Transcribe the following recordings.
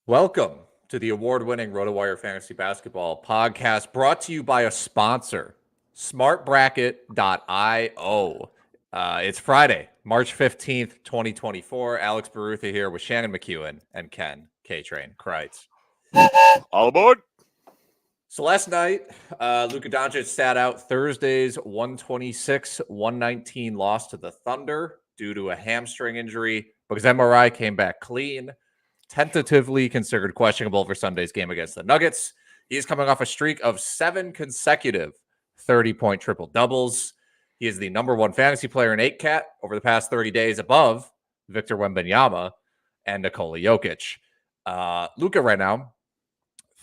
Welcome to the award-winning RotoWire Fantasy Basketball podcast brought to you by a sponsor, SmartBracket.io. It's Friday, March 15th, 2024. Alex Barutha here with Shannon McEwen and Ken K-Train Kreitz. All aboard. So last night, Luka Doncic sat out Thursday's 126-119 loss to the Thunder due to a hamstring injury because MRI came back clean. Tentatively considered questionable for Sunday's game against the Nuggets. He is coming off a streak of 7 consecutive 30-point triple-doubles. He is the number one fantasy player in 8-cat over the past 30 days above Victor Wembanyama and Nikola Jokic. Luka right now,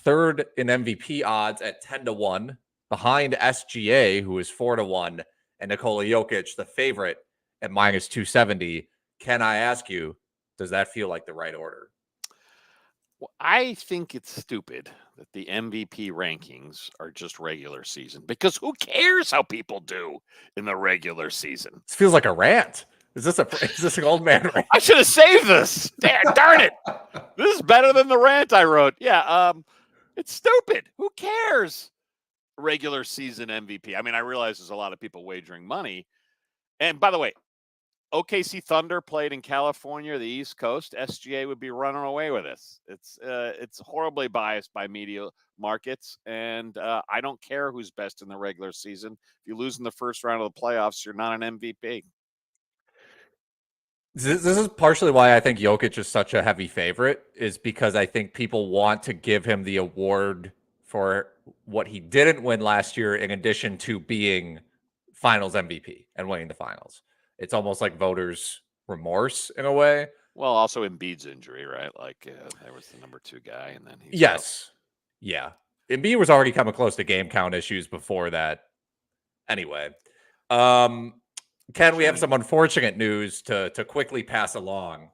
third in MVP odds at 10-1, behind SGA, who is 4-1, and Nikola Jokic, the favorite, at minus 270. Can I ask you, does that feel like the right order? Well, I think it's stupid that the MVP rankings are just regular season because who cares how people do in the regular season? This feels like a rant. Is this an old man rant? I should have saved this. Darn it. This is better than the rant I wrote. Yeah, it's stupid. Who cares? Regular season MVP. I mean, I realize there's a lot of people wagering money. And by the way, OKC Thunder played in California, the East Coast. SGA would be running away with this. It's horribly biased by media markets, and I don't care who's best in the regular season. If you lose in the first round of the playoffs, you're not an MVP. This is partially why I think Jokic is such a heavy favorite, is because I think people want to give him the award for what he didn't win last year, in addition to being Finals MVP and winning the Finals. It's almost like voters' remorse in a way. Well, also Embiid's injury, right? Like there was the number 2 guy, and then he's yes, out. Yeah. Embiid was already coming close to game count issues before that. Anyway, Ken, we have some unfortunate news to quickly pass along.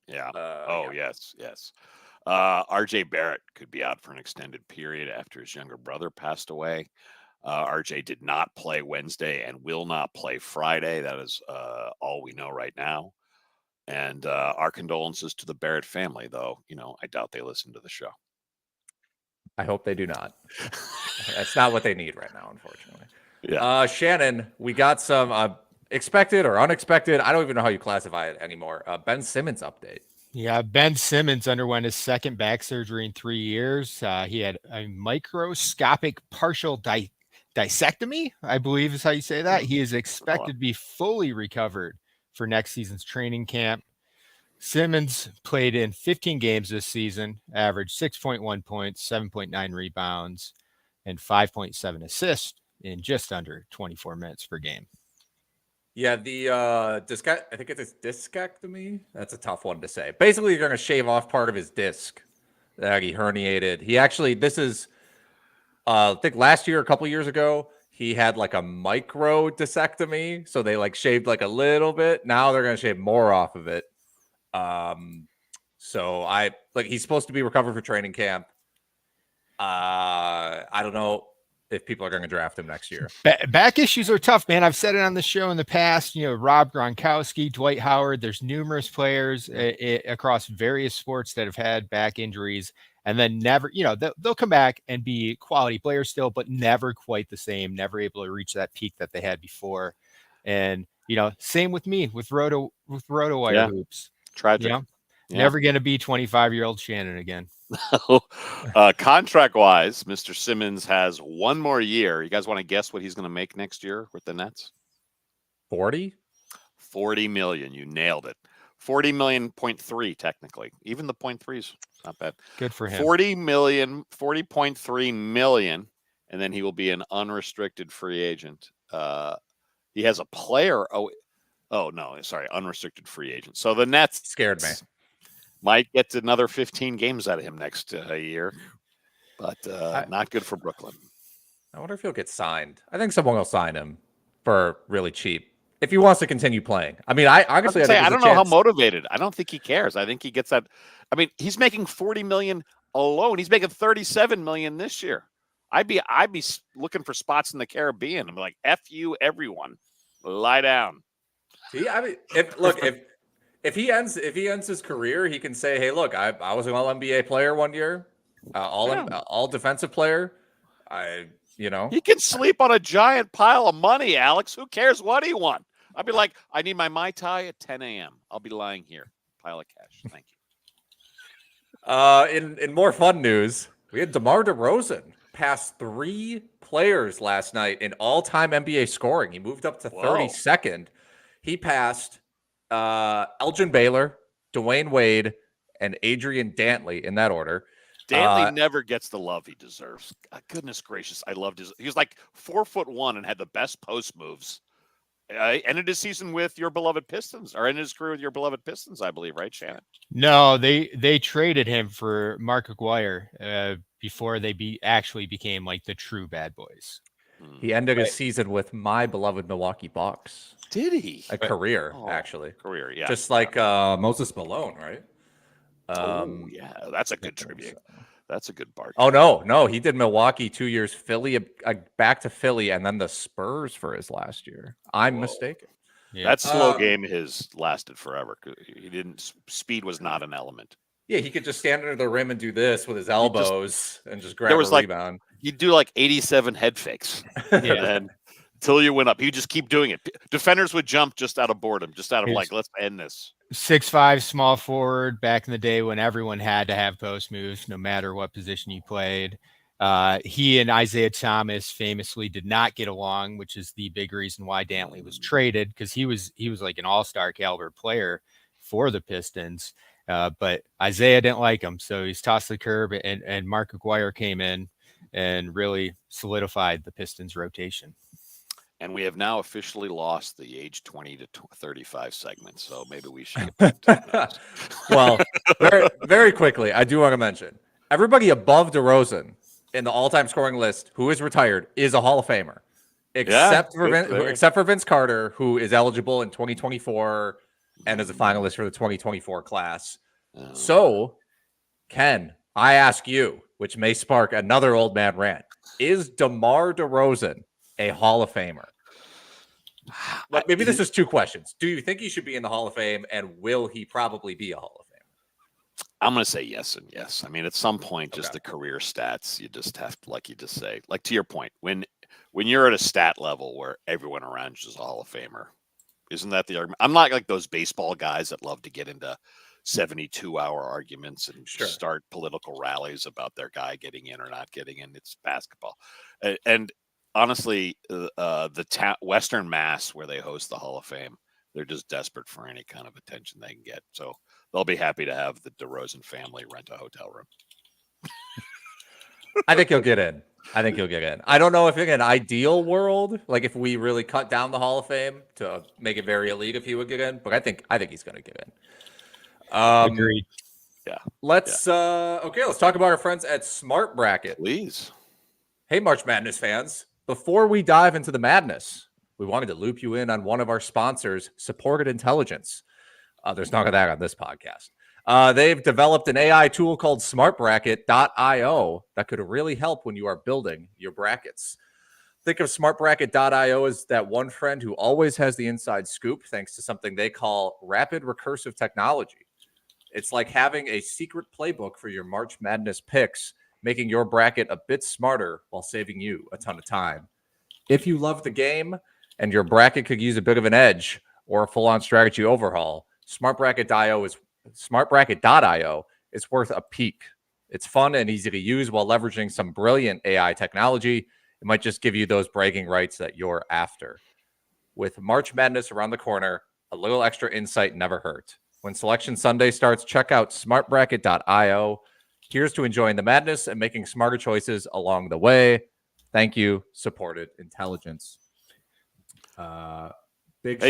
Yeah. Yes. RJ Barrett could be out for an extended period after his younger brother passed away. RJ did not play Wednesday and will not play Friday. That is all we know right now. And our condolences to the Barrett family, though, I doubt they listen to the show. I hope they do not. That's not what they need right now, unfortunately. Yeah. Shannon, we got some expected or unexpected. I don't even know how you classify it anymore. Ben Simmons update. Yeah, Ben Simmons underwent his second back surgery in 3 years. He had a microscopic partial discectomy, I believe is how you say that. He is expected to be fully recovered for next season's training camp. Simmons played in 15 games this season, averaged 6.1 points, 7.9 rebounds, and 5.7 assists in just under 24 minutes per game. Yeah, the I think it's a discectomy. That's a tough one to say. Basically, you're going to shave off part of his disc that he herniated. He actually, this is, I think last year, a couple years ago, he had like a micro discectomy. So they like shaved like a little bit. Now they're going to shave more off of it. So he's supposed to be recovered for training camp. I don't know if people are going to draft him next year. Back issues are tough, man. I've said it on the show in the past, Rob Gronkowski, Dwight Howard, there's numerous players across various sports that have had back injuries and then never, they'll come back and be quality players still, but never quite the same, never able to reach that peak that they had before. And, same with me with RotoWire hoops. Tragic. Never going to be 25-year-old Shannon again. Contract-wise, Mr. Simmons has one more year. You guys want to guess what he's going to make next year with the Nets? 40? $40 million. You nailed it. 40.3 technically. Even the 0.3 is not bad. Good for him. 40.3 million, and then he will be an unrestricted free agent. He has a player. Unrestricted free agent. So the Nets scared me. Might get another 15 games out of him next year, but not good for Brooklyn. I wonder if he'll get signed. I think someone will sign him for really cheap if he wants to continue playing. I mean, I don't know how motivated. I don't think he cares. I think he gets that. I mean, he's making $40 million alone. He's making $37 million this year. I'd be looking for spots in the Caribbean. I'm like, F you, everyone, lie down. See, I mean, If he ends his career, he can say, "Hey, look, I was an All NBA player one year, all defensive player. He can sleep on a giant pile of money, Alex. Who cares what he won? I'd be like, I need my Mai Tai at 10 a.m. I'll be lying here. Pile of cash. Thank you. In more fun news, we had DeMar DeRozan pass 3 players last night in all-time NBA scoring. He moved up to 32nd. He passed Elgin Baylor, Dwayne Wade, and Adrian Dantley in that order. Dantley never gets the love he deserves. Goodness gracious, I loved he was like 4'1" and had the best post moves. Ended his season with your beloved Pistons, or ended his career with your beloved Pistons, I believe, right, Shannon? No, they traded him for Mark Aguirre before they actually became like the true bad boys. He ended his season with my beloved Milwaukee Bucks. Did he? A career, actually. Career, yeah. Just like Moses Malone, right? Yeah, that's a good tribute. That's a good part. Oh, no. He did Milwaukee 2 years, Philly, back to Philly, and then the Spurs for his last year. I'm mistaken. Yeah. That slow game lasted forever. Speed was not an element. Yeah, he could just stand under the rim and do this with his elbows and just grab a rebound. He'd do like 87 head fakes. And until you went up, he'd just keep doing it. Defenders would jump just out of boredom, just out of let's end this. 6'5", small forward back in the day when everyone had to have post moves, no matter what position you played. He and Isaiah Thomas famously did not get along, which is the big reason why Dantley was traded, because he was like an all-star caliber player for the Pistons. But Isaiah didn't like him, so he's tossed the curb, and Mark Aguirre came in and really solidified the Pistons rotation. And we have now officially lost the age 20 to 35 segment, so maybe we should get back to Well, very, very quickly, I do want to mention, everybody above DeRozan in the all-time scoring list who is retired is a Hall of Famer, except for Vince Carter, who is eligible in 2024 and is a finalist for the 2024 class. So, Ken, I ask you, which may spark another old man rant, is DeMar DeRozan a Hall of Famer? Like, maybe this is 2 questions. Do you think he should be in the Hall of Fame, and will he probably be a Hall of Famer? I'm going to say yes and yes. I mean, at some point, just the career stats, you just have to, like you just say, like to your point, when you're at a stat level where everyone around you is a Hall of Famer, isn't that the argument? I'm not like those baseball guys that love to get into 72-hour arguments and start political rallies about their guy getting in or not getting in. It's basketball. And honestly, the Western Mass, where they host the Hall of Fame, they're just desperate for any kind of attention they can get. So they'll be happy to have the DeRozan family rent a hotel room. I think he'll get in. I don't know if in an ideal world, like if we really cut down the Hall of Fame to make it very elite, if he would get in, but I think he's going to get in. Agreed. Yeah. Let's talk about our friends at SmartBracket. Please. Hey, March Madness fans. Before we dive into the madness, we wanted to loop you in on one of our sponsors, Supported Intelligence. There's none of that on this podcast. They've developed an AI tool called SmartBracket.io that could really help when you are building your brackets. Think of SmartBracket.io as that one friend who always has the inside scoop thanks to something they call rapid recursive technology. It's like having a secret playbook for your March Madness picks, making your bracket a bit smarter while saving you a ton of time. If you love the game and your bracket could use a bit of an edge or a full-on strategy overhaul, SmartBracket.io is worth a peek. It's fun and easy to use while leveraging some brilliant AI technology. It might just give you those bragging rights that you're after. With March Madness around the corner, a little extra insight never hurt. When Selection Sunday starts, check out SmartBracket.io. Here's to enjoying the madness and making smarter choices along the way. Thank you, Supported Intelligence. Big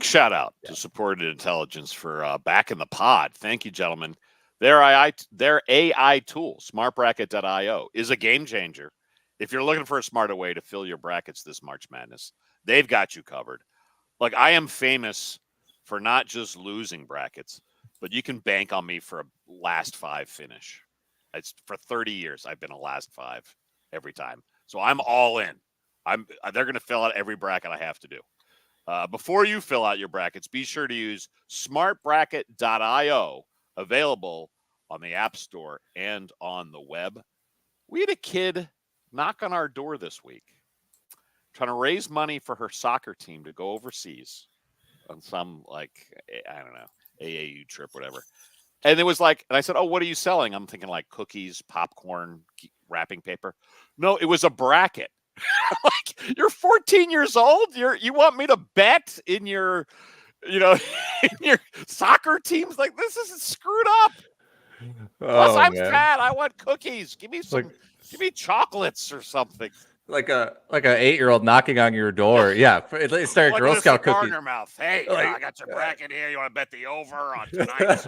shout out to Supported Intelligence for back in the pod. Thank you, gentlemen. Their AI tool, SmartBracket.io, is a game changer. If you're looking for a smarter way to fill your brackets this March Madness, they've got you covered. Like, I am famous for not just losing brackets, but you can bank on me for a last 5 finish. It's for 30 years. I've been a last 5 every time. So I'm all in. They're going to fill out every bracket I have to do. Before you fill out your brackets, be sure to use smartbracket.io, available on the App Store and on the web. We had a kid knock on our door this week trying to raise money for her soccer team to go overseas on some, like, I don't know, AAU trip, whatever. And it was like, and I said, oh, what are you selling? I'm thinking like cookies, popcorn, wrapping paper. No, it was a bracket. Like, you're 14 years old. You want me to bet in your, in your soccer teams? Like, this is screwed up. Plus, I'm fat. I want cookies. Give me chocolates or something. Like an 8-year-old knocking on your door. Yeah, it's their Girl Scout cookies. Mouth. Hey, I got your bracket here. You want to bet the over on tonight's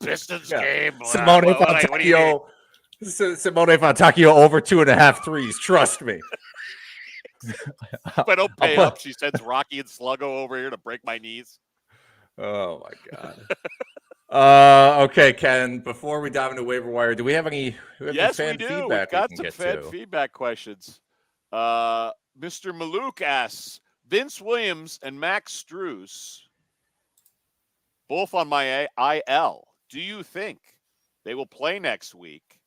Pistons game? Simone Fontecchio over 2.5 threes. Trust me. If I don't pay up, she sends Rocky and Sluggo over here to break my knees. Oh my God. Okay, Ken. Before we dive into waiver wire, do we have any? Yes, fan we do. Feedback We've got some fan feedback questions. Mr. Maluk asks, Vince Williams and Max Strus, both on my IL. Do you think they will play next week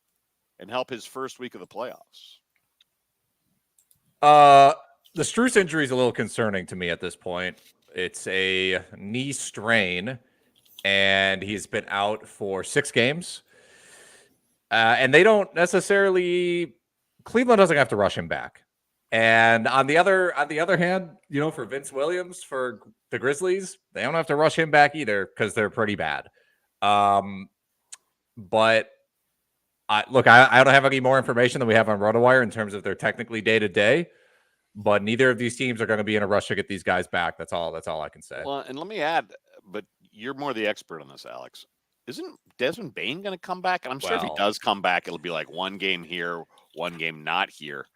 and help his first week of the playoffs? The Strus injury is a little concerning to me at this point. It's a knee strain, and he's been out for 6 games. And they don't necessarily. Cleveland doesn't have to rush him back. And on the other hand, for Vince Williams, for the Grizzlies, they don't have to rush him back either because they're pretty bad. But I don't have any more information than we have on RotoWire in terms of their technically day-to-day. But neither of these teams are going to be in a rush to get these guys back. That's all I can say. Well, and let me add, but you're more the expert on this, Alex. Isn't Desmond Bane going to come back? And I'm sure if he does come back, it'll be like one game here, one game not here.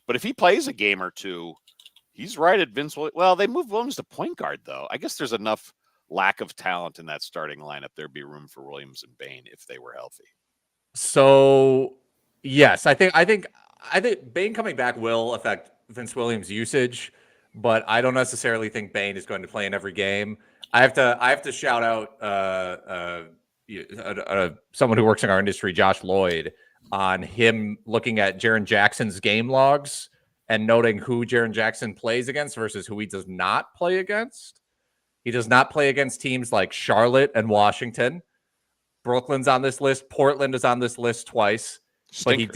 But if he plays a game or two, he's right at Vince Williams. Well, they moved Williams to point guard, though. I guess there's enough lack of talent in that starting lineup. There'd be room for Williams and Bane if they were healthy. So, yes, I think Bane coming back will affect Vince Williams' usage, but I don't necessarily think Bane is going to play in every game. I have to shout out someone who works in our industry, Josh Lloyd, on him looking at Jaren Jackson's game logs and noting who Jaren Jackson plays against versus who he does not play against. He does not play against teams like Charlotte and Washington. Brooklyn's on this list. Portland is on this list twice. Stinkers. But he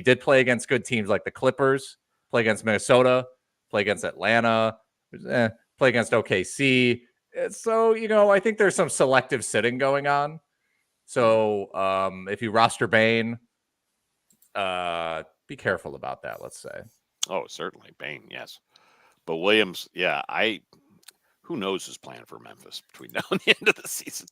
did play against good teams like the Clippers, play against Minnesota, play against Atlanta, play against OKC. So, I think there's some selective sitting going on. So if you roster Bane, be careful about that, let's say. Oh, certainly. Bane, yes. But Williams, who knows his plan for Memphis between now and the end of the season?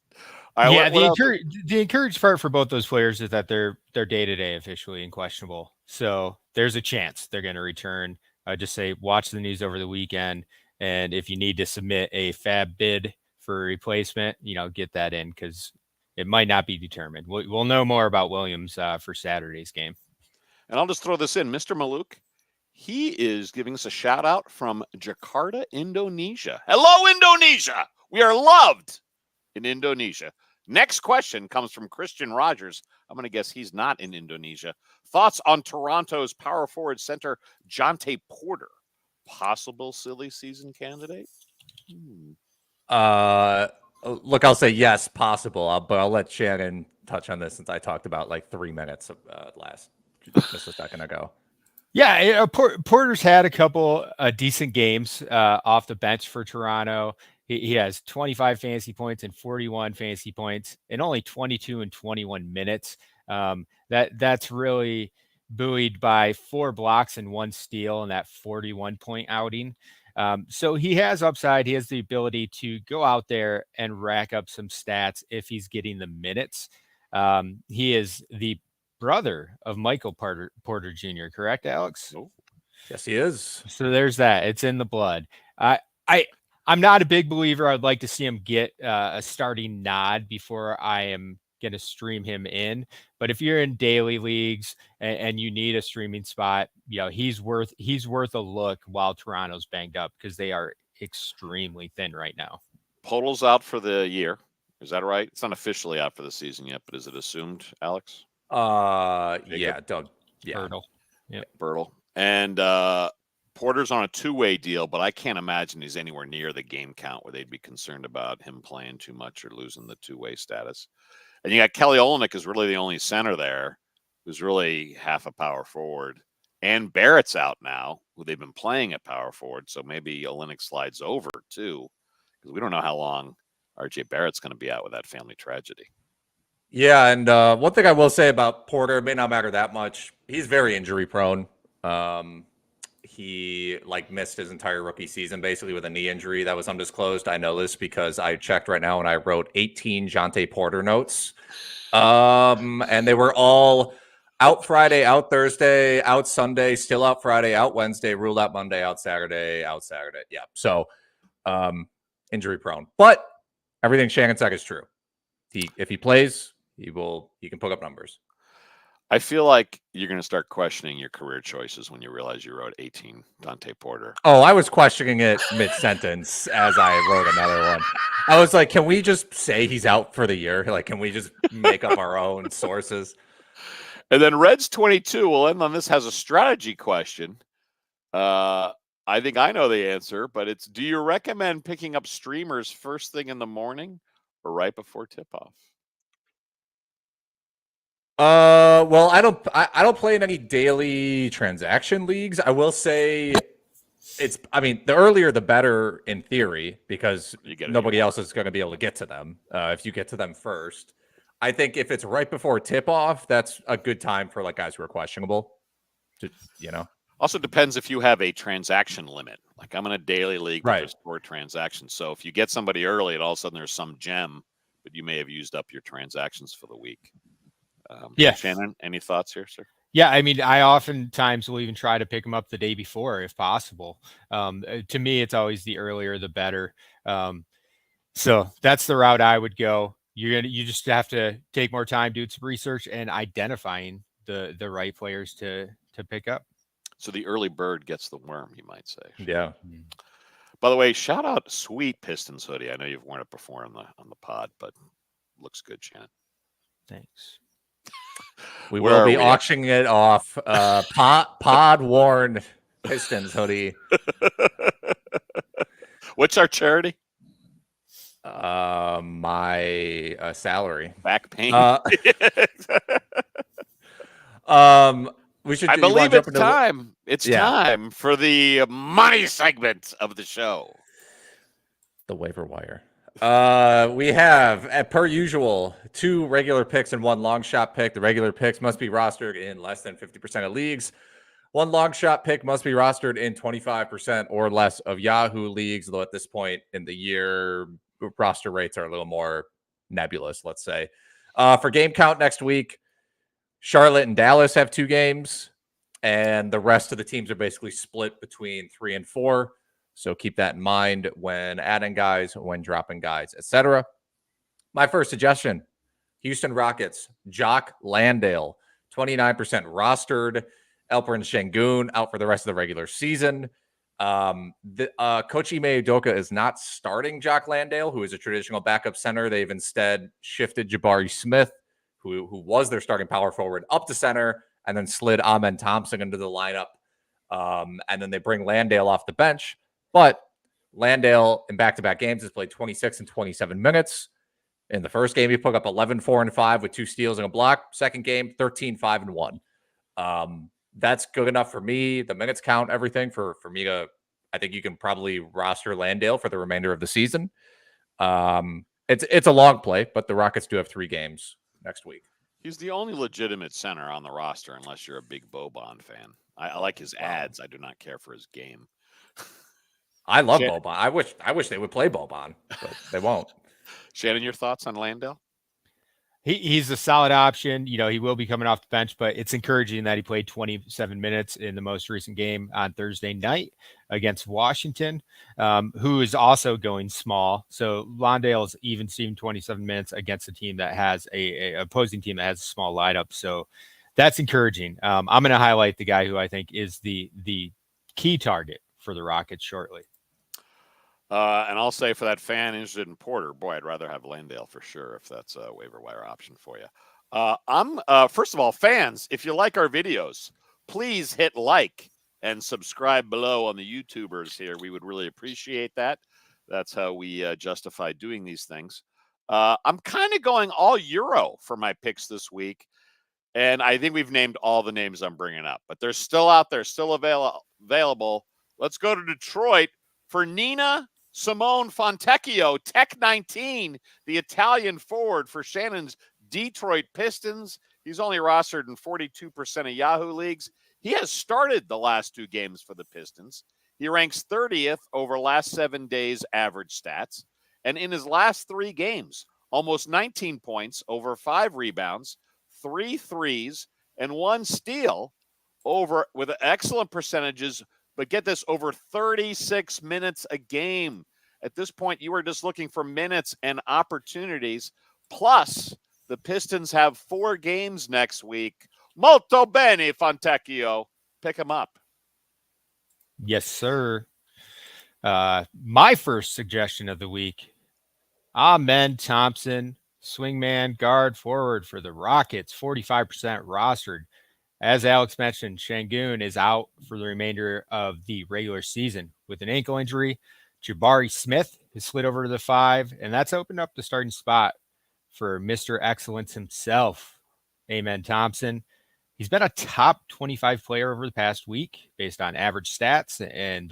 The encouraged part for both those players is that they're day-to-day officially unquestionable. So there's a chance they're going to return. I just say watch the news over the weekend. And if you need to submit a fab bid for a replacement, get that in because it might not be determined. We'll know more about Williams for Saturday's game. And I'll just throw this in. Mr. Maluk, he is giving us a shout out from Jakarta, Indonesia. Hello, Indonesia. We are loved in Indonesia. Next question comes from Christian Rogers. I'm going to guess he's not in Indonesia. Thoughts on Toronto's power forward center, Jontay Porter? Possible silly season candidate? Look, I'll say yes, possible, but I'll let Shannon touch on this since I talked about like 3 minutes just a second ago. Yeah, Porter's had a couple decent games off the bench for Toronto. He has 25 fantasy points and 41 fantasy points in only 22 and 21 minutes. That's really buoyed by 4 blocks and 1 steal in that 41-point outing. So he has upside. He has the ability to go out there and rack up some stats if he's getting the minutes. He is the brother of Michael Porter Jr., correct, Alex? Oh, yes, he is. So there's that. It's in the blood. I'm not a big believer. I'd like to see him get a starting nod before I am going to stream him in. But if you're in daily leagues and you need a streaming spot, he's worth a look while Toronto's banged up, because they are extremely thin right now. Podol's out for the year. Is that right? It's not officially out for the season yet, but is it assumed, Alex? Yeah, Doug. Yeah. Bertle. Yep. Bertle. And Porter's on a two-way deal, but I can't imagine he's anywhere near the game count where they'd be concerned about him playing too much or losing the two-way status. And you got Kelly Olynyk is really the only center there who's really half a power forward. And Barrett's out now, who they've been playing at power forward, so maybe Olynyk slides over too, because we don't know how long RJ Barrett's going to be out with that family tragedy. Yeah, and one thing I will say about Porter, it may not matter that much. He's very injury prone. He missed his entire rookie season basically with a knee injury that was undisclosed. I know this because I checked right now and I wrote 18 Jontay Porter notes. And they were all out Friday, out Thursday, out Sunday, still out Friday, out Wednesday, ruled out Monday, out Saturday, out Saturday. Yeah. So injury prone. But everything Shannon said is true. If he plays, he can put up numbers. I feel like you're going to start questioning your career choices when you realize you wrote 18 Jontay Porter. Oh, I was questioning it mid-sentence as I wrote another one. I was like, can we just say he's out for the year? Can we just make up our own sources? And then Reds 22 will end on this, has a strategy question. I think I know the answer, but it's, do you recommend picking up streamers first thing in the morning or right before tip-off? Well, I don't play in any daily transaction leagues. I will say the earlier the better in theory, because nobody else is going to be able to get to them. If you get to them first, I think if it's right before tip off, that's a good time for guys who are questionable. Also depends if you have a transaction limit. Like I'm in a daily league with just 4 transactions. So if you get somebody early and all of a sudden there's some gem, but you may have used up your transactions for the week. Shannon, any thoughts here, sir? Yeah, I oftentimes will even try to pick them up the day before if possible. To me, it's always the earlier the better. So that's the route I would go. You just have to take more time, do some research, and identifying the right players to pick up. So the early bird gets the worm, you might say. Yeah. By the way, shout out sweet Pistons hoodie. I know you've worn it before on the pod, but looks good, Shannon. Thanks. We will be auctioning it off. Pod worn Pistons hoodie. What's our charity? My salary. Back pain. We should. I believe it's time. It's time for the money segment of the show. The waiver wire. We have, per usual, 2 regular picks and 1 long shot pick. The regular picks must be rostered in less than 50% of leagues. 1 long shot pick must be rostered in 25% or less of Yahoo leagues, though at this point in the year, roster rates are a little more nebulous, let's say. For game count next week, Charlotte and Dallas have 2 games, and the rest of the teams are basically split between 3 and 4. So keep that in mind when adding guys, when dropping guys, etc. My first suggestion, Houston Rockets, Jock Landale, 29% rostered. Alperen Sengun out for the rest of the regular season. Coach Ime Udoka is not starting Jock Landale, who is a traditional backup center. They've instead shifted Jabari Smith, who was their starting power forward, up to center, and then slid Amen Thompson into the lineup. And then they bring Landale off the bench. But Landale in back-to-back games has played 26 and 27 minutes. In the first game, he put up 11, 4, and 5 with 2 steals and a block. Second game, 13, 5, and 1. That's good enough for me. The minutes count everything for me to, I think you can probably roster Landale for the remainder of the season. It's a long play, but the Rockets do have 3 games next week. He's the only legitimate center on the roster, unless you're a big Boban fan. I like his ads. I do not care for his game. I love Boban. I wish they would play Boban, but they won't. Shannon, your thoughts on Landale? He's a solid option. He will be coming off the bench, but it's encouraging that he played 27 minutes in the most recent game on Thursday night against Washington, who is also going small. So Landale's even seen 27 minutes against a team that has a opposing team that has a small lineup. So that's encouraging. I'm going to highlight the guy who I think is the key target for the Rockets shortly. And I'll say for that fan interested in Porter, boy, I'd rather have Landale for sure if that's a waiver wire option for you. First of all, fans, if you like our videos, please hit like and subscribe below on the YouTubers here. We would really appreciate that. That's how we justify doing these things. I'm kind of going all Euro for my picks this week. And I think we've named all the names I'm bringing up, but they're still out there, still available. Let's go to Detroit for Nina Simone Fontecchio, Tech 19, the Italian forward for Shannon's Detroit Pistons. He's only rostered in 42% of Yahoo leagues. He has started the last 2 games for the Pistons. He ranks 30th over last 7 days average stats. And in his last 3 games, almost 19 points, over 5 rebounds, 3 threes, and 1 steal with excellent percentages. But get this, over 36 minutes a game. At this point, you are just looking for minutes and opportunities. Plus, the Pistons have 4 games next week. Molto bene, Fontecchio. Pick him up. Yes, sir. My first suggestion of the week, Amen Thompson, swingman, guard, forward for the Rockets, 45% rostered. As Alex mentioned, Şengün is out for the remainder of the regular season with an ankle injury. Jabari Smith has slid over to the 5, and that's opened up the starting spot for Mr. Excellence himself, Amen Thompson. He's been a top 25 player over the past week based on average stats, and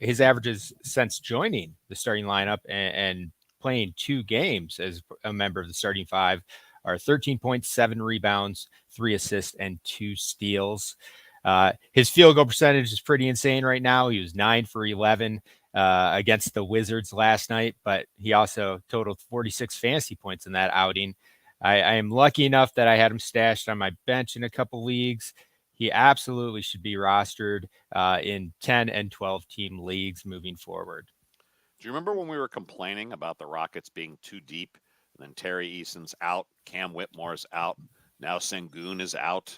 his averages since joining the starting lineup and playing 2 games as a member of the starting 5 are 13.7 rebounds, 3 assists, and 2 steals. His field goal percentage is pretty insane right now. He was 9 for 11 against the Wizards last night, but he also totaled 46 fantasy points in that outing. I am lucky enough that I had him stashed on my bench in a couple leagues. He absolutely should be rostered in 10 and 12 team leagues moving forward. Do you remember when we were complaining about the Rockets being too deep? And then Terry Eason's out, Cam Whitmore's out, now Şengün is out.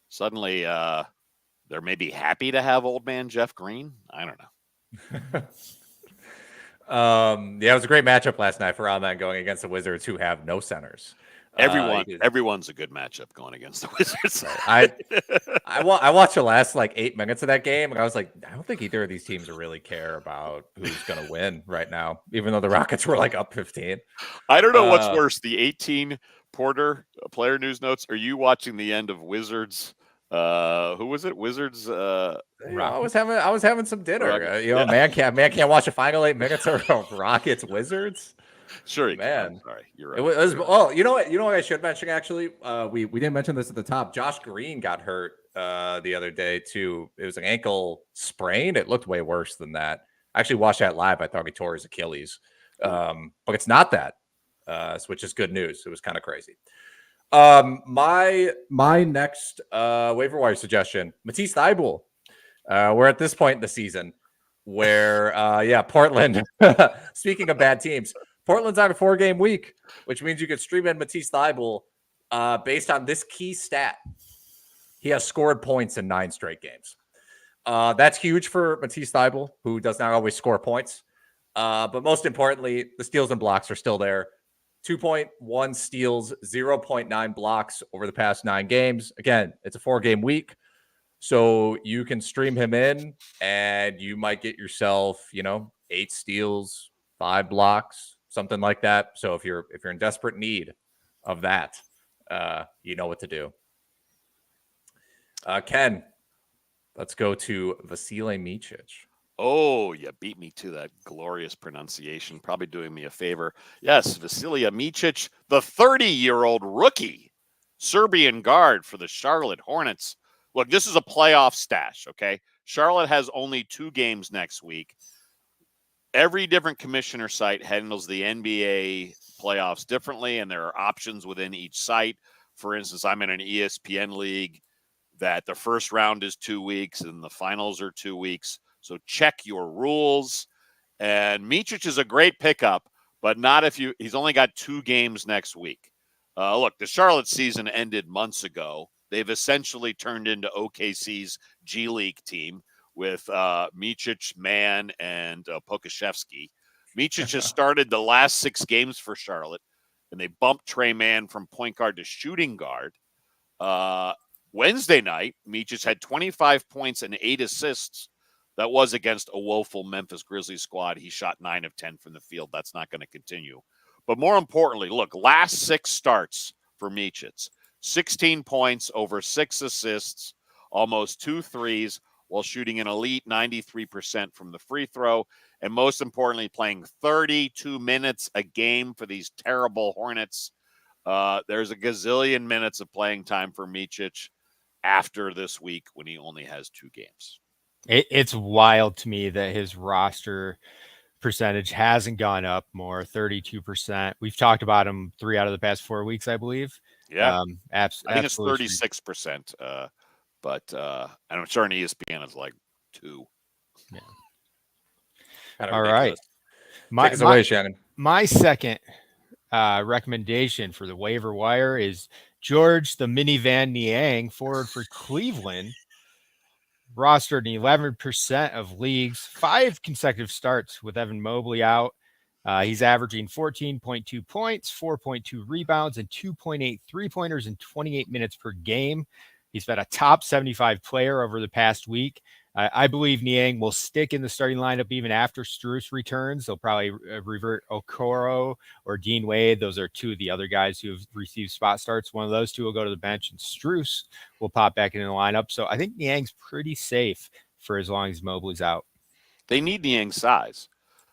Suddenly, they're maybe happy to have old man Jeff Green. I don't know. Yeah, it was a great matchup last night for Amen going against the Wizards, who have no centers. Everyone's a good matchup going against the Wizards. I watched the last 8 minutes of that game, and I was like, I don't think either of these teams really care about who's going to win right now, even though the Rockets were up 15. I don't know what's worse, the 18 Porter player news notes. Are you watching the end of Wizards? Who was it? Wizards. I was having some dinner. Man can't watch the final 8 minutes of Rockets Wizards. Sure, man. Sorry, you're right. It was. Oh, you know what I should mention actually. We didn't mention this at the top. Josh Green got hurt the other day too. It was an ankle sprain. It looked way worse than that. I actually watched that live. I thought he tore his Achilles, but it's not that. Which is good news. It was kind of crazy. My next waiver wire suggestion: Matisse Thybulle. We're at this point in the season where, Portland. Speaking of bad teams. Portland's on a 4-game week, which means you could stream in Matisse Thybulle based on this key stat. He has scored points in 9 straight games. That's huge for Matisse Thybulle, who does not always score points. But most importantly, the steals and blocks are still there. 2.1 steals, 0.9 blocks over the past 9 games. Again, it's a 4-game week. So you can stream him in and you might get yourself, 8 steals, 5 blocks, something like that. So if you're in desperate need of that, you know what to do. Ken, let's go to Vasilije Micic. Oh, you beat me to that glorious pronunciation. Probably doing me a favor. Yes, Vasilije Micic, the 30-year-old rookie Serbian guard for the Charlotte Hornets. Look, this is a playoff stash, okay? Charlotte has only 2 games next week. every different commissioner site handles the NBA playoffs differently, and there are options within each site. For instance, I'm in an ESPN league that the first round is 2 weeks and the finals are 2 weeks. So check your rules. And Micic is a great pickup, but not if he's only got 2 games next week. Look, the Charlotte season ended months ago. They've essentially turned into OKC's G League team with Micic, Mann, and Pokashevsky. Micic has started the last 6 games for Charlotte, and they bumped Trey Mann from point guard to shooting guard. Wednesday night, Micic had 25 points and 8 assists. That was against a woeful Memphis Grizzlies squad. He shot 9 of 10 from the field. That's not going to continue. But more importantly, look, last 6 starts for Micic. 16 points, over 6 assists, almost 2 threes, while shooting an elite 93% from the free throw. And most importantly, playing 32 minutes a game for these terrible Hornets. There's a gazillion minutes of playing time for Micic after this week when he only has 2 games. It's wild to me that his roster percentage hasn't gone up more, 32%. We've talked about him 3 out of the past 4 weeks, I believe. Yeah. I think it's absolutely. 36%. But I'm sure on ESPN it's like 2. Yeah. All right. Take us away, Shannon. My second recommendation for the waiver wire is George the Minivan Niang, forward for Cleveland. Rostered in 11% of leagues, 5 consecutive starts with Evan Mobley out. He's averaging 14.2 points, 4.2 rebounds, and 2.8 3-pointers in 28 minutes per game. He's been a top 75 player over the past week. I believe Niang will stick in the starting lineup even after Strus returns. They'll probably revert Okoro or Dean Wade. Those are 2 of the other guys who have received spot starts. One of those 2 will go to the bench, and Strus will pop back into the lineup. So I think Niang's pretty safe for as long as Mobley's out. They need Niang's size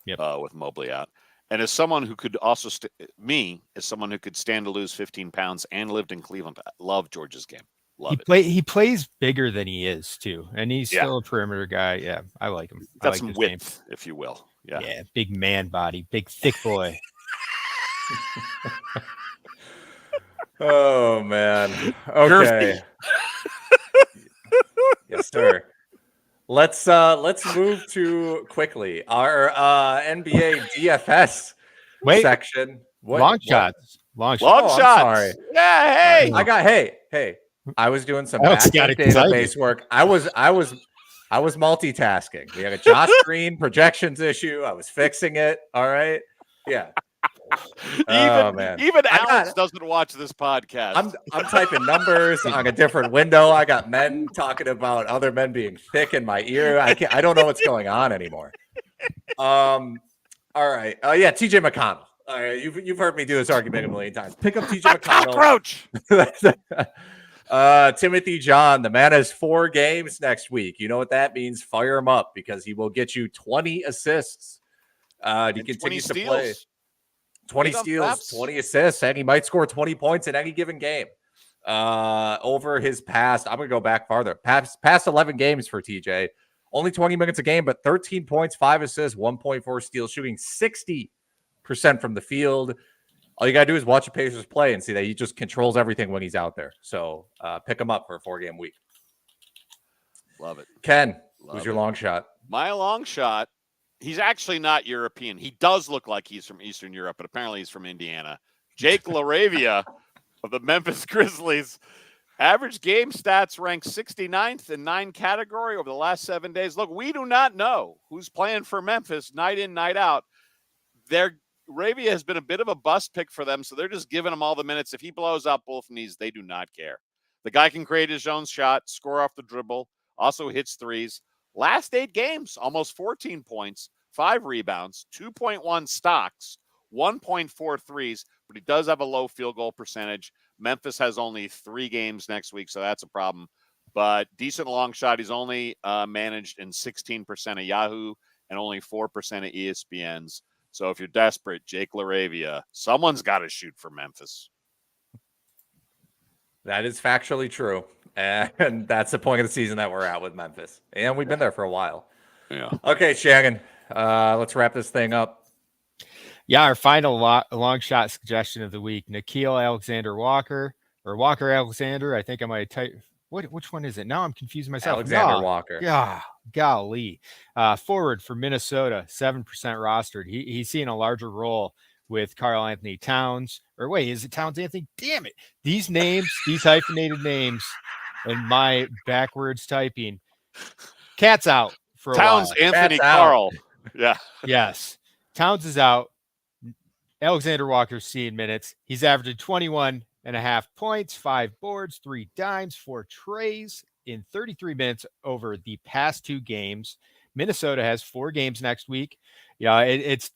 with Mobley out. And as someone who could also, as someone who could stand to lose 15 pounds and lived in Cleveland, I love George's game. He plays bigger than he is too, and he's still a perimeter guy. Yeah, I like him. Got like some width, if you will. Yeah, big man body, big thick boy. Oh man. Okay. Yes, sir. Let's move to quickly our NBA DFS section. Long shots. Long shots. Sorry. Yeah. Hey. Hey. I was doing some database work. I was multitasking. We had a Josh Green projections issue. I was fixing it. All right. Yeah. Even Alex doesn't watch this podcast. I'm typing numbers on a different window. I got men talking about other men being thick in my ear. I don't know what's going on anymore. All right. TJ McConnell. All right. You've heard me do this argument a million times. Pick up TJ McConnell. Cockroach. Timothy John, the man has 4 games next week. You know what that means? Fire him up because he will get you 20 assists. He continues to play. 20 steals, 20 assists, and he might score 20 points in any given game. Over his past, I'm going to go back farther. Past 11 games for TJ. Only 20 minutes a game, but 13 points, 5 assists, 1.4 steals, shooting 60% from the field. All you got to do is watch the Pacers play and see that he just controls everything when he's out there. So pick him up for a 4-game week. Love it. Ken, who's your long shot? My long shot, he's actually not European. He does look like he's from Eastern Europe, but apparently he's from Indiana. Jake LaRavia of the Memphis Grizzlies. Average game stats ranked 69th in 9 category over the last 7 days. Look, we do not know who's playing for Memphis night in, night out. Ravia has been a bit of a bust pick for them, so they're just giving him all the minutes. If he blows out both knees, they do not care. The guy can create his own shot, score off the dribble, also hits threes. Last 8 games, almost 14 points, 5 rebounds, 2.1 stocks, 1.4 threes, but he does have a low field goal percentage. Memphis has only 3 games next week, so that's a problem. But decent long shot. He's only managed in 16% of Yahoo and only 4% of ESPN's. So if you're desperate, Jake LaRavia, someone's got to shoot for Memphis. That is factually true. And that's the point of the season that we're at with Memphis. And we've been there for a while. Yeah. Okay, Shannon, Let's wrap this thing up. Yeah, our final long shot suggestion of the week: Nickeil Alexander-Walker or Walker Alexander. I think I might type. Which one is it? Now I'm confusing myself. Alexander-Walker. Yeah, golly. Forward for Minnesota, 7% rostered. He's seeing a larger role with Karl Anthony Towns. Or wait, is it Towns Anthony? Damn it. These names, these hyphenated names, and my backwards typing. Cat's out for a Towns while. Anthony Cat's Carl. Yeah. Yes. Towns is out. Alexander Walker's seeing minutes. He's averaging 21.5 points, 5 boards, 3 dimes, 4 trays in 33 minutes over the past 2 games. Minnesota has 4 games next week. Yeah, it's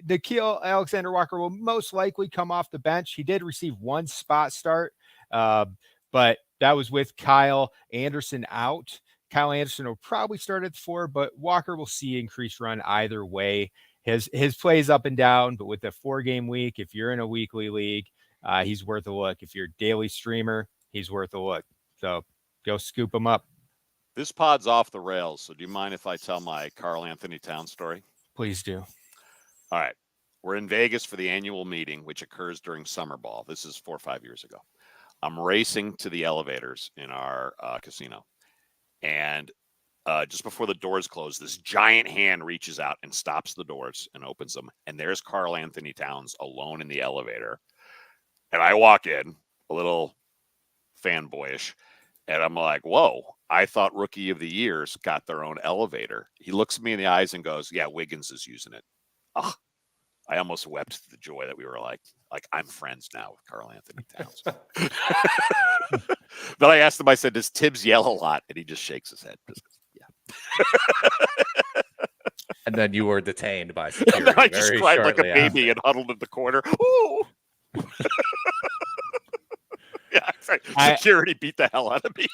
Nickeil Alexander-Walker will most likely come off the bench. He did receive 1 spot start, but that was with Kyle Anderson out. Kyle Anderson will probably start at 4, but Walker will see increased run either way. His plays up and down, but with a 4-game week, if you're in a weekly league, he's worth a look. If you're a daily streamer, he's worth a look. So go scoop him up. This pod's off the rails, so do you mind if I tell my Karl Anthony Towns story? Please do. All right. We're in Vegas for the annual meeting, which occurs during summer ball. This is 4 or 5 years ago. I'm racing to the elevators in our casino. And just before the doors close, this giant hand reaches out and stops the doors and opens them. And there's Karl Anthony Towns alone in the elevator. And I walk in, a little fanboyish, and I'm like, whoa, I thought Rookie of the Year's got their own elevator. He looks me in the eyes and goes, yeah, Wiggins is using it. Oh, I almost wept to the joy that we were like I'm friends now with Karl Anthony Towns. Then I asked him, I said, does Tibbs yell a lot? And he just shakes his head. Yeah. And then you were detained by security. And I just cried like a baby after. and huddled in the corner. Ooh. Yeah, security beat the hell out of me.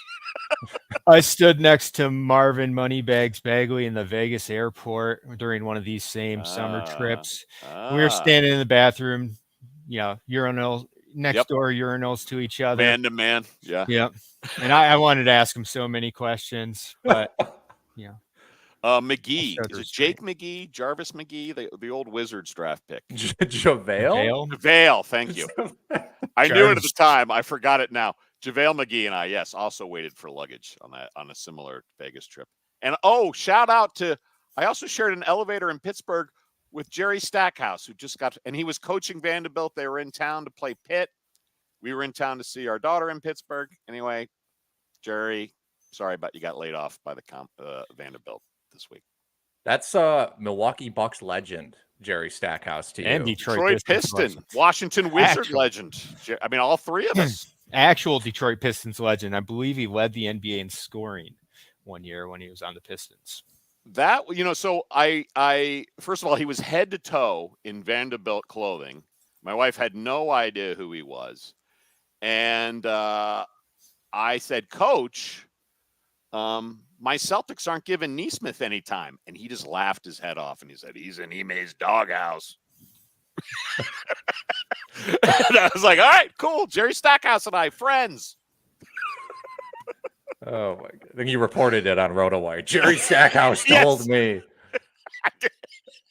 I stood next to Marvin Moneybags Bagley in the Vegas airport during one of these same summer trips. We were standing in the bathroom, urinals next door, urinals to each other. Man to man. Yeah. Yep. And I wanted to ask him so many questions, but McGee. Is it Jake McGee, Jarvis McGee, the old Wizards draft pick? JaVale? Thank you. I knew it at the time. I forgot it now. JaVale McGee and I, yes, also waited for luggage on a similar Vegas trip. And shout out to, I also shared an elevator in Pittsburgh with Jerry Stackhouse, who just and he was coaching Vanderbilt. They were in town to play Pitt. We were in town to see our daughter in Pittsburgh. Anyway, Jerry, sorry, but you got laid off by the Vanderbilt this week. That's Milwaukee Bucks legend, Jerry Stackhouse to you. And Detroit Piston, Washington Wizard legend. I mean, all 3 of us. Actual Detroit Pistons legend. I believe he led the NBA in scoring one year when he was on the Pistons. That, so I first of all, he was head to toe in Vanderbilt clothing. My wife had no idea who he was. And I said, Coach, my Celtics aren't giving Neesmith any time. And he just laughed his head off and he said, he's in Ime's doghouse. And I was like, all right, cool. Jerry Stackhouse and I, friends. Oh my God. I think you reported it on RotoWire. Jerry Stackhouse told me.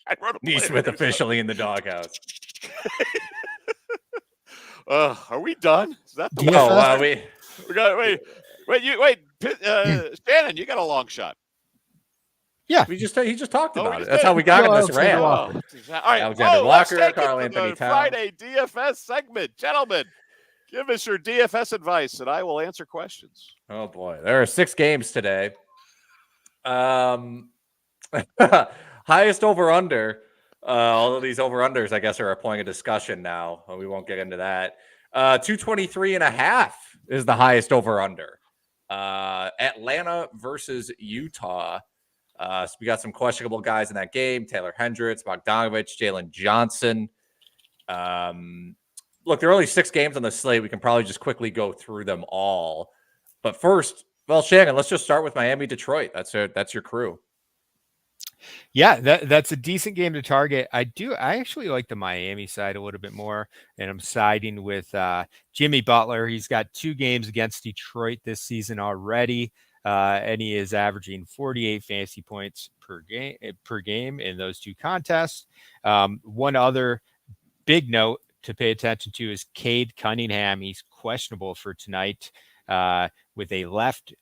I wrote Neesmith officially in the doghouse. Are we done? Is that the we got wait. Shannon, you got a long shot. Yeah, he just talked about it. That's how we got in this rant. All right, Alexander-Walker, Karl Anthony Towns. Friday DFS segment, gentlemen. Give us your DFS advice, and I will answer questions. Oh boy, there are 6 games today. Highest over under. All of these over unders, I guess, are a point of discussion now. We won't get into that. 223.5 is the highest over under. Atlanta versus Utah. So we got some questionable guys in that game. Taylor Hendricks, Bogdanovich, Jalen Johnson. Look, there are only 6 games on the slate. We can probably just quickly go through them all. But first, Shannon, let's just start with Miami-Detroit. That's your crew. Yeah, that's a decent game to target. I actually like the Miami side a little bit more, and I'm siding with Jimmy Butler. He's got 2 games against Detroit this season already. and he is averaging 48 fantasy points per game in those two contests. One other big note to pay attention to is Cade Cunningham. He's questionable for tonight with a left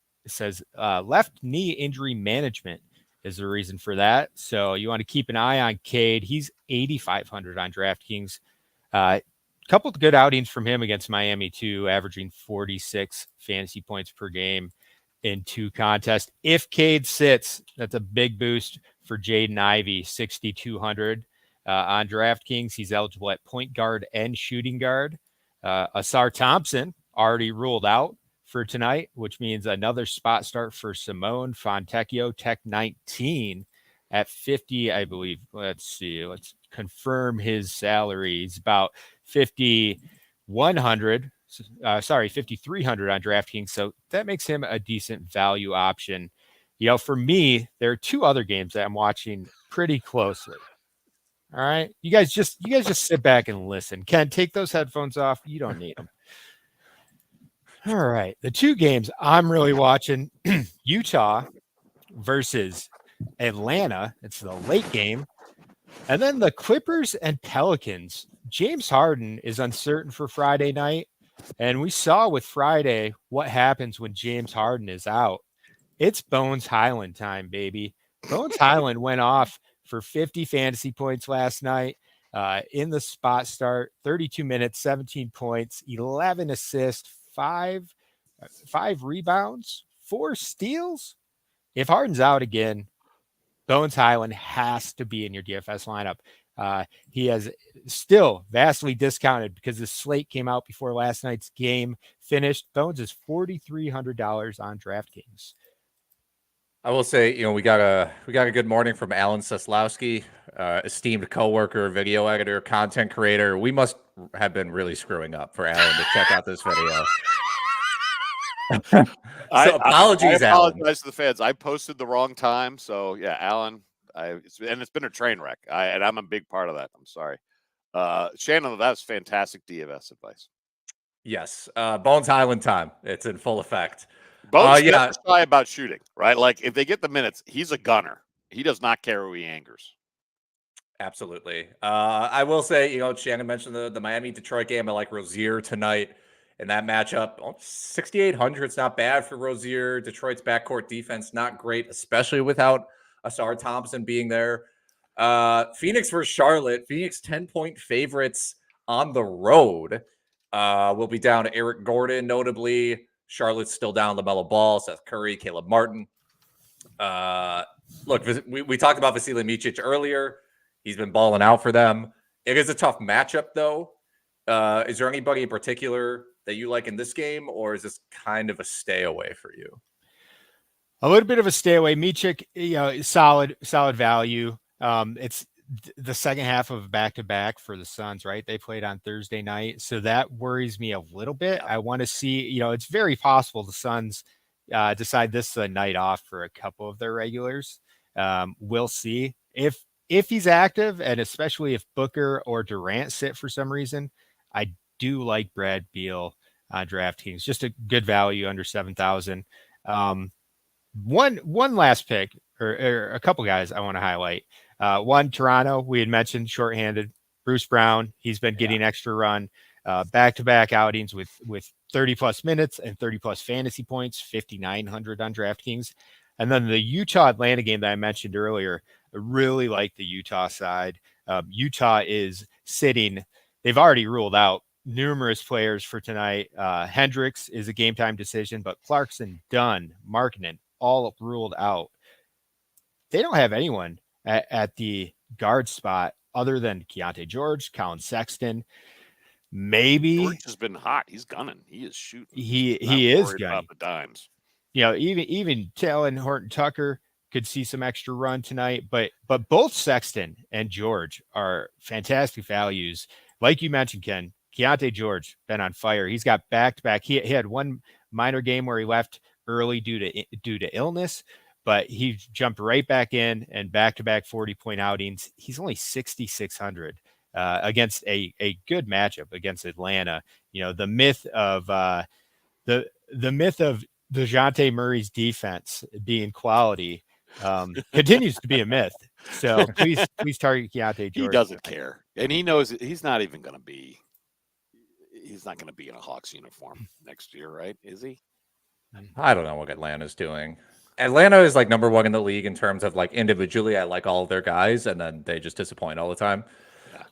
knee injury management is the reason for that. So you want to keep an eye on Cade. He's 8,500 on DraftKings. Couple of good outings from him against Miami too, averaging 46 fantasy points per game in two contests. If Cade sits, that's a big boost for Jaden Ivey, 6,200 on DraftKings. He's eligible at point guard and shooting guard. Asar Thompson already ruled out for tonight, which means another spot start for Simone Fontecchio, Tech 19 at 50, I believe. Let's see. Let's confirm his salary. He's about 5,300 on DraftKings. So that makes him a decent value option. For me, there are two other games that I'm watching pretty closely. All right. You guys just sit back and listen. Ken, take those headphones off. You don't need them. All right. The two games I'm really watching, Utah versus Atlanta. It's the late game. And then the Clippers and Pelicans. James Harden is uncertain for Friday night. And we saw with Friday what happens when James Harden is out. It's Bones Highland time, baby. Bones Highland went off for 50 fantasy points last night in the spot start, 32 minutes, 17 points, 11 assists, five rebounds, 4 steals. If Harden's out again, Bones Highland has to be in your DFS lineup. He has still vastly discounted because the slate came out before last night's game finished. Bones is $4,300 on DraftKings. I will say, we got a good morning from Alan Seslowski, esteemed coworker, video editor, content creator. We must have been really screwing up for Alan to check out this video. Apologies, I Alan. apologize to the fans. I posted the wrong time, so yeah, Alan. It's been a train wreck, and I'm a big part of that. I'm sorry, Shannon. That's fantastic DFS advice. Yes, Bones Highland time. It's in full effect. Bones never shy about shooting, right? Like if they get the minutes, he's a gunner. He does not care who he angers. Absolutely. I will say, Shannon mentioned the Miami-Detroit game. I like Rozier tonight in that matchup. 6,800. It's not bad for Rozier. Detroit's backcourt defense, not great, especially without Asar Thompson being there. Phoenix versus Charlotte. Phoenix 10-point favorites on the road. Will be down to Eric Gordon, notably. Charlotte's still down LaMelo Ball, Seth Curry, Caleb Martin. Look, we talked about Vasilije Micic earlier. He's been balling out for them. It is a tough matchup, though. Is there anybody in particular that you like in this game, or is this kind of a stay away for you? A little bit of a stay away. Micic, solid value. It's the second half of back-to-back for the Suns, right? They played on Thursday night. So that worries me a little bit. I want to see, it's very possible the Suns decide this is a night off for a couple of their regulars. We'll see. If he's active, and especially if Booker or Durant sit for some reason, I do like Brad Beal on DraftKings. Just a good value under 7,000. One last pick, or a couple guys I want to highlight. One, Toronto, we had mentioned shorthanded. Bruce Brown, he's been getting extra run, back-to-back outings with 30-plus minutes and 30-plus fantasy points, 5,900 on DraftKings. And then the Utah-Atlanta game that I mentioned earlier, I really like the Utah side. Utah is sitting, they've already ruled out numerous players for tonight. Hendricks is a game-time decision, but Clarkson, Dunn, Markkanen, all ruled out. They don't have anyone at the guard spot other than Keontae George, Colin Sexton. Maybe George has been hot. He's gunning. He is shooting. He is gunning. About the dimes. Even Talon Horton Tucker could see some extra run tonight, but both Sexton and George are fantastic values. Like you mentioned, Ken, Keontae George been on fire. He's got back-to-back. He had one minor game where he left early due to illness, but he jumped right back in and back-to-back 40-point outings. He's only 6,600 against a good matchup against Atlanta. The myth of DeJounte Murray's defense being quality continues to be a myth. So please target Keontae George. He doesn't care. And he knows he's not even going to be. He's not going to be in a Hawks uniform next year, right? Is he? I don't know what Atlanta's doing. Atlanta is like number one in the league in terms of like individually. I like all of their guys, and then they just disappoint all the time.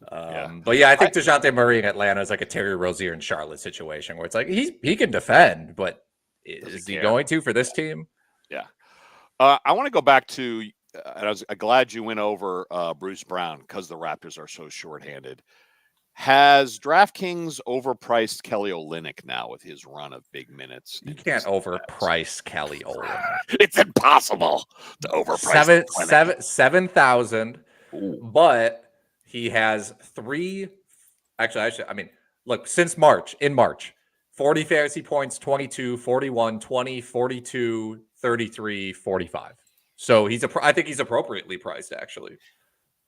But yeah, I think DeJounte Murray in Atlanta is like a Terry Rozier in Charlotte situation where it's like he can defend, but is he going to for this team? Yeah. I want to go back to, and I was glad you went over Bruce Brown because the Raptors are so shorthanded. Has DraftKings overpriced Kelly Olynyk now with his run of big minutes? You can't overprice Kelly Olynyk. It's impossible to overprice 7,000. But he has three. Actually, I mean, look, since March, 40 fantasy points, 22, 41, 20, 42, 33, 45. So I think he's appropriately priced, actually.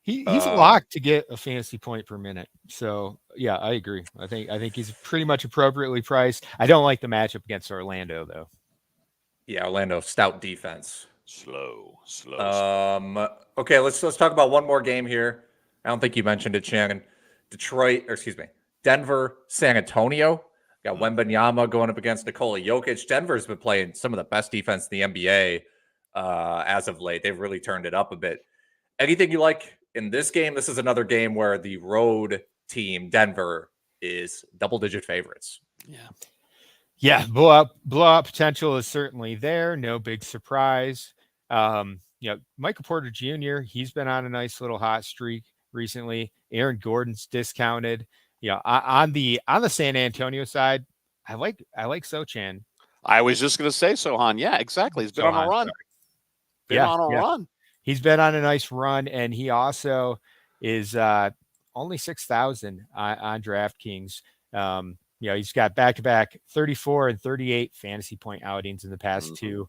He's a lock to get a fantasy point per minute. So yeah, I agree. I think he's pretty much appropriately priced. I don't like the matchup against Orlando though. Yeah, Orlando, stout defense. Slow. Okay, let's talk about one more game here. I don't think you mentioned it, Shannon. Denver, San Antonio. Got Wembanyama going up against Nikola Jokic. Denver's been playing some of the best defense in the NBA as of late. They've really turned it up a bit. Anything you like in this game? This is another game where the road team, Denver, is double-digit favorites. Yeah, blowout potential is certainly there. No big surprise. Michael Porter Jr., he's been on a nice little hot streak recently. Aaron Gordon's discounted. On the San Antonio side, I like Sochan. I was just going to say Sohan. Yeah, exactly. He's been on a run. Run. He's been on a nice run, and he also is only 6,000 on DraftKings. He's got back-to-back 34 and 38 fantasy point outings in the past two.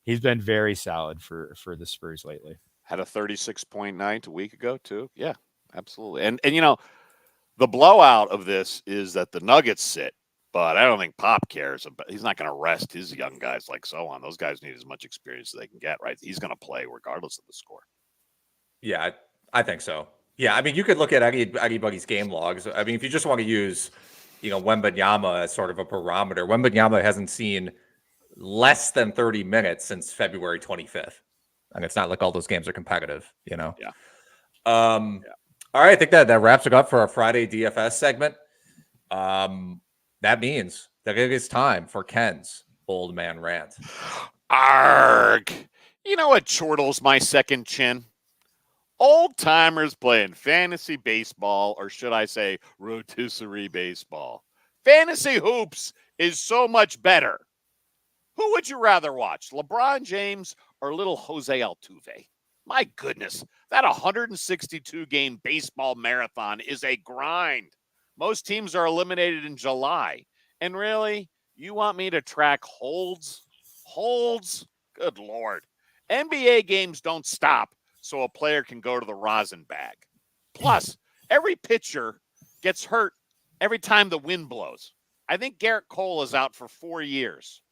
He's been very solid for the Spurs lately. Had a 36-point night a week ago too. Yeah, absolutely. And the blowout of this is that the Nuggets sit, but I don't think Pop cares. He's not going to rest his young guys like Sohan. Those guys need as much experience as they can get, right? He's going to play regardless of the score. Yeah, I think so. Yeah, I mean, you could look at anybody's game logs. I mean, if you just want to use, Wembanyama as sort of a barometer, Wembanyama hasn't seen less than 30 minutes since February 25th. And it's not like all those games are competitive, Yeah. All right, I think that wraps it up for our Friday DFS segment. That means that it is time for Ken's Old Man Rant. Arg! You know what chortles my second chin? Old timers playing fantasy baseball, or should I say rotisserie baseball. Fantasy hoops is so much better. Who would you rather watch, LeBron James or little Jose Altuve? My goodness, that 162-game baseball marathon is a grind. Most teams are eliminated in July. And really, you want me to track holds? Holds? Good Lord. NBA games don't stop so a player can go to the rosin bag. Plus, every pitcher gets hurt every time the wind blows. I think Garrett Cole is out for 4 years.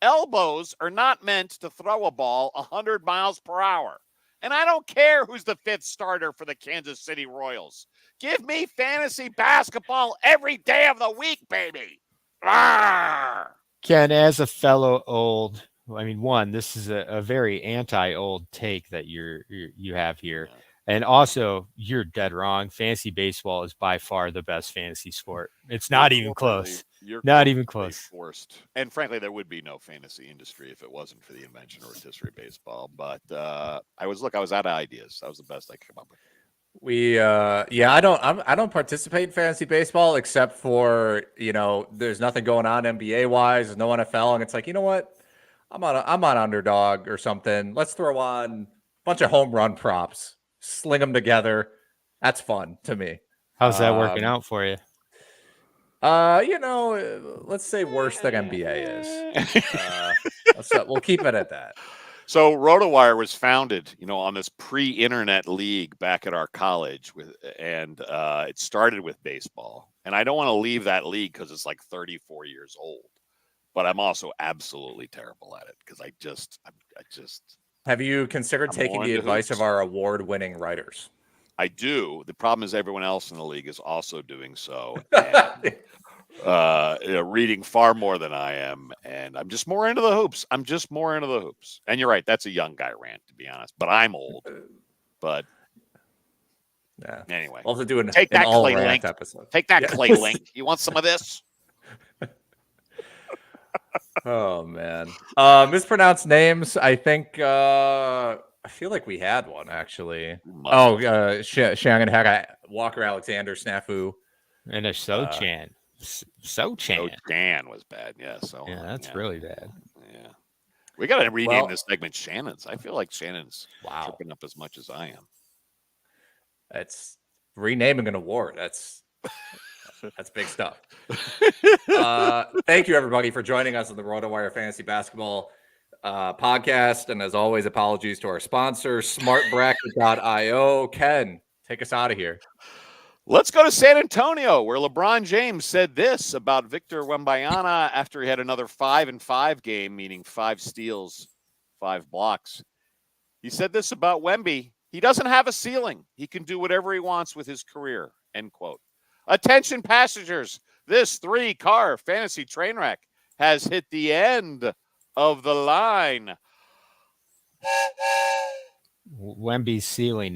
Elbows are not meant to throw a ball 100 miles per hour. And I don't care who's the fifth starter for the Kansas City Royals. Give me fantasy basketball every day of the week, baby. Arrgh! Ken, as a fellow old, this is a very anti-old take that you have here. And also, you're dead wrong. Fantasy baseball is by far the best fantasy sport. It's not even close. Not even close. Forced. And frankly, there would be no fantasy industry if it wasn't for the invention of rotisserie baseball. But I was out of ideas. That was the best I could come up with. I don't participate in fantasy baseball except for, there's nothing going on NBA wise. There's no NFL. And it's like, you know what? I'm on Underdog or something. Let's throw on a bunch of home run props, sling them together. That's fun to me. How's that working out for you? Let's say worse than NBA is. We'll keep it at that. So RotoWire was founded, on this pre-internet league back at our college and it started with baseball. And I don't want to leave that league because it's like 34 years old. but I'm also absolutely terrible at it because I just Have you considered I'm taking more the into advice hoops. of our award-winning writers? I do. The problem is everyone else in the league is also doing so. And, reading far more than I am, and I'm just more into the hoops. And you're right, that's a young guy rant, to be honest. But I'm old. But Yeah. anyway, We'll have to do an take that all Clay rant Link. episode. Take that Yeah. Clay Link. You want some of this? Oh man, mispronounced names. I think I feel like we had one actually. Shannon had a Walker Alexander snafu. And a Sochan. Sochan. Shan was bad. Yeah. So Yeah, that's really bad. Yeah. We got to rename this segment Shannon's. I feel like Shannon's tripping up as much as I am. It's renaming an award. That's big stuff. Thank you, everybody, for joining us on the RotoWire Fantasy Basketball podcast. And as always, apologies to our sponsor, SmartBracket.io. Ken, take us out of here. Let's go to San Antonio, where LeBron James said this about Victor Wembanyama after he had another 5-5 game, meaning 5 steals, 5 blocks. He said this about Wemby. He doesn't have a ceiling. He can do whatever he wants with his career, end quote. Attention passengers, this 3-car fantasy train wreck has hit the end of the line. Wemby's ceiling